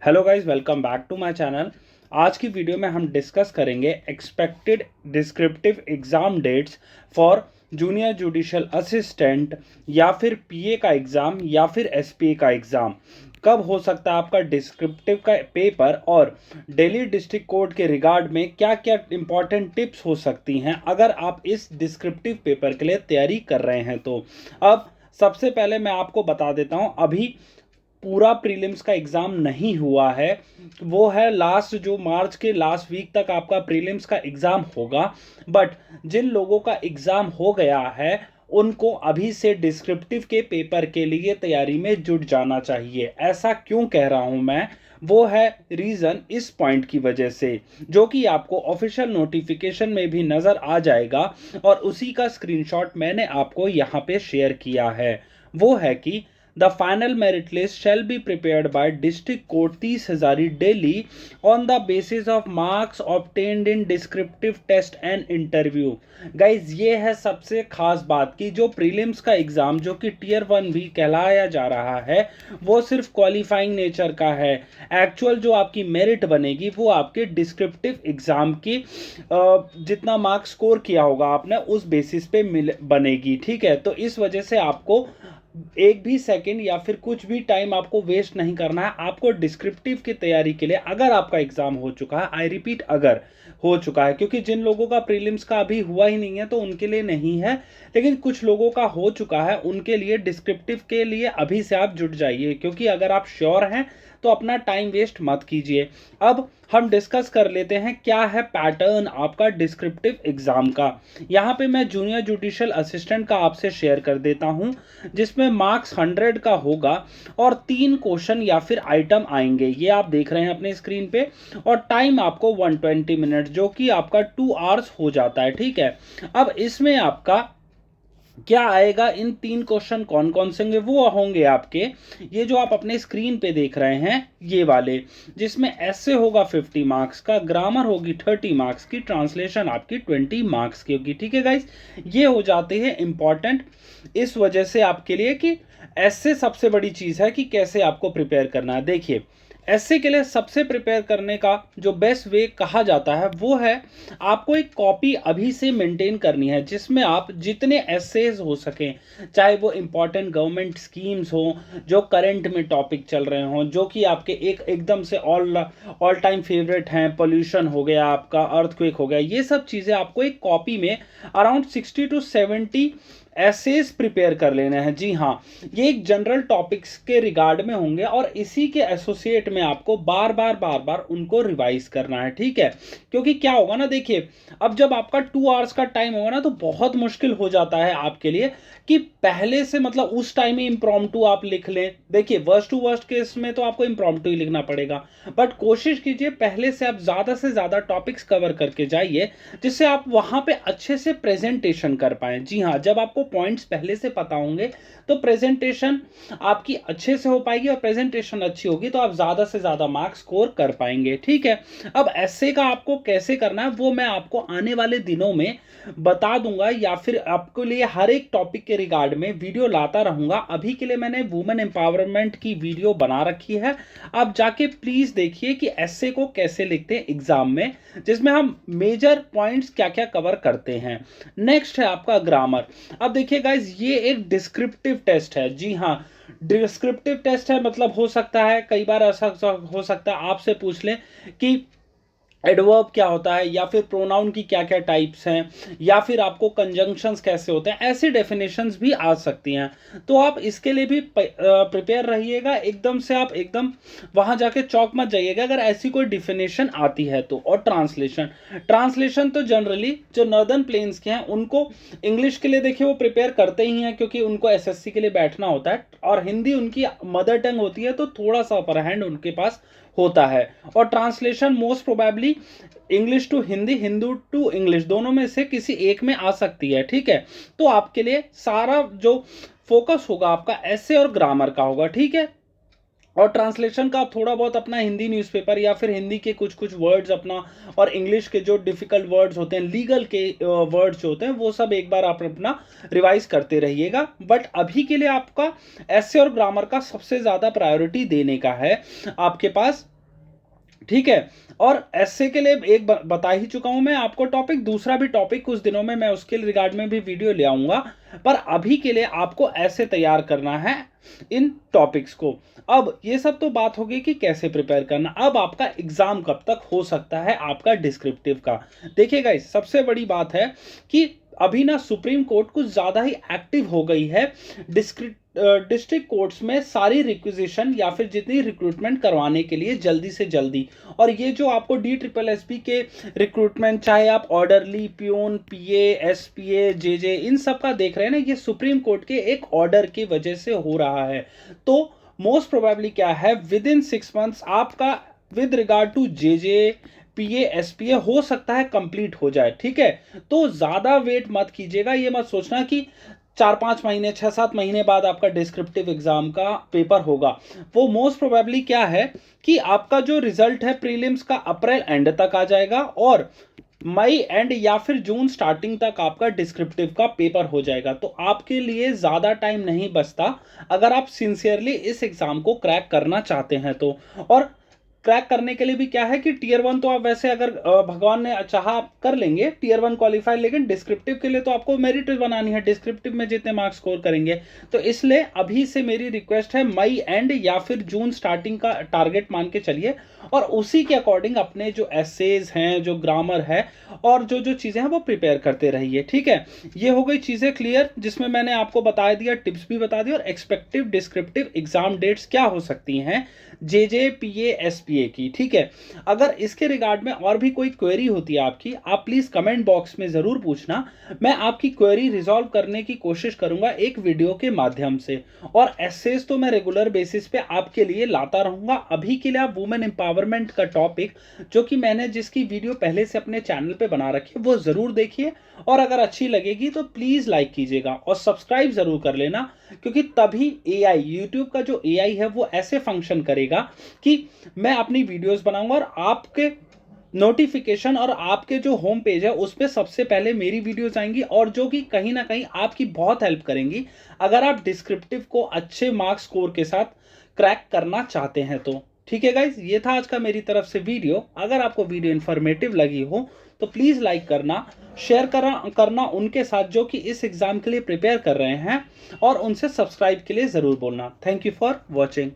Hello guys, welcome back to my channel. आज की video में हम डिस्कस करेंगे expected descriptive exam dates for junior judicial assistant या फिर पीए का एग्ज़ाम या फिर एसपीए का एग्ज़ाम। कब हो सकता है आपका डिस्क्रिप्टिव का पेपर और दिल्ली डिस्ट्रिक्ट कोर्ट के रिगार्ड में क्या क्या इंपॉर्टेंट टिप्स हो सकती हैं अगर आप इस डिस्क्रिप्टिव पेपर के लिए तैयारी कर रहे हैं। तो अब सबसे पहले मैं आपको बता देता हूं, अभी पूरा प्रीलिम्स का एग्ज़ाम नहीं हुआ है। वो है लास्ट, जो मार्च के लास्ट वीक तक आपका प्रीलिम्स का एग्ज़ाम होगा। बट जिन लोगों का एग्ज़ाम हो गया है उनको अभी से डिस्क्रिप्टिव के पेपर के लिए तैयारी में जुट जाना चाहिए। ऐसा क्यों कह रहा हूं मैं, वो है रीज़न इस पॉइंट की वजह से, जो कि आपको ऑफिशियल नोटिफिकेशन में भी नज़र आ जाएगा और उसी का स्क्रीनशॉट मैंने आपको यहाँ पे शेयर किया है। वो है कि The final merit list shall be prepared by District Court 30 Hazari Delhi on the basis of marks obtained in descriptive test and interview। Guys, ये है सबसे खास बात कि जो प्रीलिम्स का एग्ज़ाम जो कि टियर 1 भी कहलाया जा रहा है वो सिर्फ क्वालिफाइंग नेचर का है। एक्चुअल जो आपकी मेरिट बनेगी वो आपके डिस्क्रिप्टिव एग्ज़ाम की जितना मार्क्स स्कोर किया होगा आपने उस बेसिस पे बनेगी। ठीक है, तो इस वजह से आपको एक भी सेकंड या फिर कुछ भी टाइम आपको वेस्ट नहीं करना है। आपको डिस्क्रिप्टिव की तैयारी के लिए, अगर आपका एग्जाम हो चुका है, आई रिपीट अगर हो चुका है, क्योंकि जिन लोगों का प्रीलिम्स का अभी हुआ ही नहीं है तो उनके लिए नहीं है, लेकिन कुछ लोगों का हो चुका है, उनके लिए डिस्क्रिप्टिव के लिए अभी से आप जुट जाइए, क्योंकि अगर आप श्योर हैं तो अपना टाइम वेस्ट मत कीजिए। अब हम डिस्कस कर लेते हैं क्या है पैटर्न आपका डिस्क्रिप्टिव एग्जाम का। यहाँ पे मैं जूनियर जुडिशियल असिस्टेंट का आपसे शेयर कर देता हूँ, जिसमें मार्क्स 100 का होगा और 3 क्वेश्चन या फिर आइटम आएंगे, ये आप देख रहे हैं अपने स्क्रीन पे, और टाइम आपको 120 मिनट, जो कि आपका 2 आवर्स हो जाता है। ठीक है, अब इसमें आपका क्या आएगा, इन 3 क्वेश्चन कौन कौन से होंगे, वो होंगे आपके ये जो आप अपने स्क्रीन पे देख रहे हैं ये वाले, जिसमें ऐसे होगा 50 मार्क्स का, ग्रामर होगी 30 मार्क्स की, ट्रांसलेशन आपकी 20 मार्क्स की होगी। ठीक है गाइस, ये हो जाते हैं इंपॉर्टेंट इस वजह से आपके लिए कि ऐसे सबसे बड़ी चीज़ है कि कैसे आपको प्रिपेयर करना है। देखिए, ऐसे के लिए सबसे प्रिपेयर करने का जो बेस्ट वे कहा जाता है वो है आपको एक कॉपी अभी से मेंटेन करनी है, जिसमें आप जितने एसेज हो सकें, चाहे वो इंपॉर्टेंट गवर्नमेंट स्कीम्स हो, जो करंट में टॉपिक चल रहे हों, जो कि आपके एकदम से ऑल टाइम फेवरेट हैं, पोल्यूशन हो गया आपका, अर्थक्वेक हो गया, ये सब चीज़ें आपको एक कॉपी में अराउंड 60 to 70 एसेज प्रिपेयर कर लेने हैं। जी हाँ, ये एक जनरल टॉपिक्स के रिगार्ड में होंगे और इसी के एसोसिएट में आपको बार बार उनको रिवाइज करना है। ठीक है, क्योंकि क्या होगा ना, देखिए, अब जब आपका 2 आवर्स का टाइम होगा ना तो बहुत मुश्किल हो जाता है आपके लिए कि पहले से, मतलब उस टाइम में इम्प्रॉम्प्टू आप लिख लें। देखिए, वर्स्ट टू वर्स्ट केस में तो आपको इम्प्रॉम्प्टू ही लिखना पड़ेगा, बट कोशिश कीजिए पहले से आप ज़्यादा से ज़्यादा टॉपिक्स कवर करके जाइए, जिससे आप वहाँ पे अच्छे से प्रेजेंटेशन कर पाएँ। जी हाँ, जब आपको पॉइंट्स पहले से पता होंगे तो प्रेजेंटेशन आपकी अच्छे से हो पाएगी, और प्रेजेंटेशन अच्छी होगी तो आप ज़्यादा से ज़्यादा मार्क्स स्कोर कर पाएंगे। ठीक है, अब ऐसे का आपको कैसे करना है वो मैं आपको आने वाले दिनों में बता दूंगा, या फिर आपके लिए हर एक टॉपिक के रिगार्ड में वीडियो लाता रहूंगा। अभी के लिए मैंने वुमेन एम्पावरमेंट की वीडियो बना रखी है, आप जाके प्लीज देखिए कि ऐसे को कैसे लिखते हैं एग्जाम में, जिसमें हम मेजर पॉइंट्स क्या क्या कवर करते हैं। नेक्स्ट है आपका ग्रामर। अब देखिए गाइज, ये एक डिस्क्रिप्टिव टेस्ट है। जी हाँ, डिस्क्रिप्टिव टेस्ट है, मतलब हो सकता है कई बार ऐसा हो सकता है आपसे पूछ लें कि एडवर्ब क्या होता है, या फिर प्रोनाउन की क्या क्या टाइप्स हैं, या फिर आपको कंजंक्शंस कैसे होते हैं, ऐसी डेफिनेशंस भी आ सकती हैं। तो आप इसके लिए भी प्रिपेयर रहिएगा, एकदम से आप एकदम वहां जाके चौक मत जाइएगा अगर ऐसी कोई डिफिनेशन आती है तो। और ट्रांसलेशन, ट्रांसलेशन तो जनरली जो नॉर्दर्न प्लेन्स के हैं उनको इंग्लिश के लिए देखिए वो प्रिपेयर करते ही हैं, क्योंकि उनको एसएससी के लिए बैठना होता है, और हिंदी उनकी मदर टंग होती है तो थोड़ा सा अपर हैंड उनके पास होता है। और translation most probably English to Hindi, Hindi to English, दोनों में से किसी एक में आ सकती है। ठीक है, तो आपके लिए सारा जो फोकस होगा आपका ऐसे और ग्रामर का होगा। ठीक है, और ट्रांसलेशन का आप थोड़ा बहुत अपना हिंदी न्यूज़पेपर या फिर हिंदी के कुछ कुछ वर्ड्स अपना, और इंग्लिश के जो डिफिकल्ट वर्ड्स होते हैं, लीगल के वर्ड्स जो होते हैं, वो सब एक बार आप अपना रिवाइज करते रहिएगा। बट अभी के लिए आपका ऐसे और ग्रामर का सबसे ज़्यादा प्रायोरिटी देने का है आपके पास ठीक है। और एसए के लिए एक बता ही चुका हूं मैं आपको टॉपिक, दूसरा भी टॉपिक कुछ दिनों में मैं उसके रिगार्ड में भी वीडियो ले आऊंगा, पर अभी के लिए आपको ऐसे तैयार करना है इन टॉपिक्स को। अब ये सब तो बात होगी कि कैसे प्रिपेयर करना। अब आपका एग्जाम कब तक हो सकता है आपका डिस्क्रिप्टिव का। देखिए गाइस, सबसे बड़ी बात है कि अभी ना सुप्रीम कोर्ट कुछ ज्यादा ही एक्टिव हो गई है डिस्ट्रिक्ट कोर्ट्स में सारी रिक्विजिशन या फिर जितनी रिक्रूटमेंट करवाने के लिए जल्दी से जल्दी। और ये जो आपको DSSP के रिक्रूटमेंट, चाहे आप ऑर्डरली, प्यून, पीए, एसपीए, जेजे, इन सब का देख रहे हैं ना, ये सुप्रीम कोर्ट के एक ऑर्डर की वजह से हो रहा है। तो मोस्ट प्रोबेबली क्या है, विद इन 6 मंथ्स आपका with regard to JJ, PA, SPA हो सकता है कंप्लीट हो जाए। ठीक है, तो ज्यादा वेट मत कीजिएगा, ये मत सोचना कि 4-5 महीने, 6-7 महीने बाद आपका डिस्क्रिप्टिव एग्जाम का पेपर होगा। वो मोस्ट प्रोबेबली क्या है कि आपका जो रिजल्ट है प्रीलिम्स का अप्रैल एंड तक आ जाएगा और मई एंड या फिर जून स्टार्टिंग तक आपका डिस्क्रिप्टिव का पेपर हो जाएगा। तो आपके लिए ज्यादा टाइम नहीं बचता अगर आप सिंसियरली इस एग्जाम को क्रैक करना चाहते हैं तो। और क्रैक करने के लिए भी क्या है कि टियर 1 तो आप वैसे अगर भगवान ने चाहा आप कर लेंगे टियर 1 क्वालिफाई, लेकिन डिस्क्रिप्टिव के लिए तो आपको मेरिट बनानी है, डिस्क्रिप्टिव में जितने मार्क्स स्कोर करेंगे। तो इसलिए अभी से मेरी रिक्वेस्ट है, मई एंड या फिर जून स्टार्टिंग का टारगेट मान के चलिए और उसी के अकॉर्डिंग अपने जो एसेज हैं, जो ग्रामर है और जो जो चीज़ें हैं वो प्रिपेयर करते रहिए। ठीक है, ये हो गई चीज़ें क्लियर, जिसमें मैंने आपको बता दिया, टिप्स भी बता दी और एक्सपेक्टिव डिस्क्रिप्टिव एग्जाम डेट्स क्या हो सकती हैं जेजे, पीए, एसपीए की। ठीक है, अगर इसके रिगार्ड में और भी कोई क्वेरी होती है आपकी, आप प्लीज कमेंट बॉक्स में जरूर पूछना, मैं आपकी क्वेरी रिजॉल्व करने की कोशिश करूंगा एक वीडियो के माध्यम से। और एसेज तो मैं रेगुलर बेसिस पे आपके लिए लाता रहूंगा। अभी के लिए आप वुमेन एम्पावरमेंट का टॉपिक, जो कि मैंने जिसकी वीडियो पहले से अपने चैनल पे बना रखी है, वो जरूर देखिए और अगर अच्छी लगेगी तो प्लीज लाइक कीजिएगा और सब्सक्राइब जरूर कर लेना, क्योंकि तभी एआई, यूट्यूब का जो एआई है वो ऐसे फंक्शन करेगा कि मैं अपनी वीडियोस बनाऊंगा और आपके नोटिफिकेशन और आपके जो होम पेज है उस पर सबसे पहले मेरी वीडियोस आएंगी, और जो कि कहीं ना कहीं आपकी बहुत हेल्प करेंगी अगर आप डिस्क्रिप्टिव को अच्छे मार्क्स स्कोर के साथ क्रैक करना चाहते हैं तो। ठीक है गाइज, ये था आज का मेरी तरफ से वीडियो। अगर आपको वीडियो इन्फॉर्मेटिव लगी हो तो प्लीज़ लाइक करना, शेयर करना उनके साथ जो कि इस एग्ज़ाम के लिए प्रिपेयर कर रहे हैं, और उनसे सब्सक्राइब के लिए ज़रूर बोलना। Thank you for watching.